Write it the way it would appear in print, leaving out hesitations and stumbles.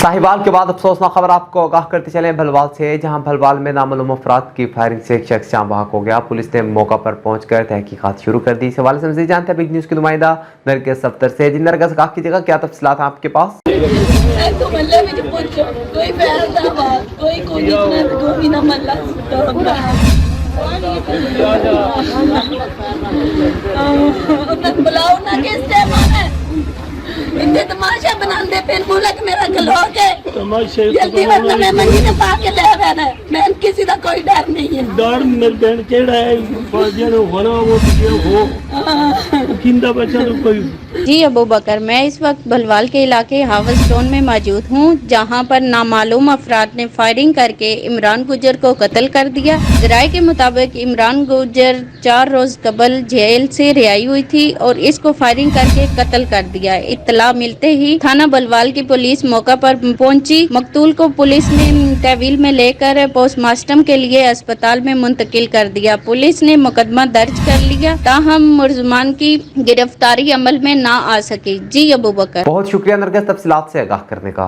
साहिवाल के बाद अफसोसनाक खबर आपको आगाह करते चले भलवाल से, जहां भलवाल में नामालूम अफराद की फायरिंग से एक शख्स जाँ बहक हो गया। पुलिस ने मौका पर पहुंचकर तहकीकात शुरू कर दी। इस हवाले से मज़ीद जानते हैं बिग न्यूज़ की नुमाइंदा नरगिस अख्तर से। जी नरगिस, आगाह कीजिएगा, क्या तफसीलात हैं आपके पास? इतने तमाशा बनाते फिर मुल्क मेरा खलो के जल्दी वरना मैं मंजी ने पा के ले रहना है। मैं किसी का कोई डर नहीं है। डर मेरे बहन केड़ा है बाजियां होना वो हो किंदा बच्चा तो कोई। जी अबू बकर, मैं इस वक्त भलवाल के इलाके हावस टाउन में मौजूद हूँ, जहाँ पर नामालूम अफराद ने फायरिंग करके इमरान गुजर को कत्ल कर दिया। ज़राए के मुताबिक इमरान गुजर 4 रोज कबल जेल से रिहाई हुई थी और इसको फायरिंग करके कत्ल कर दिया। इत्तला मिलते ही थाना भलवाल की पुलिस मौका पर पहुंची। मकतूल को पुलिस ने तहवील में लेकर पोस्टमार्टम के लिए अस्पताल में मुंतकिल कर दिया। पुलिस ने मुकदमा दर्ज कर लिया, ताहम मुलज़मान की गिरफ्तारी अमल में ना आ सकी। जी अबू बकर, बहुत शुक्रिया नरगिस तफसीलात से आगाह करने का।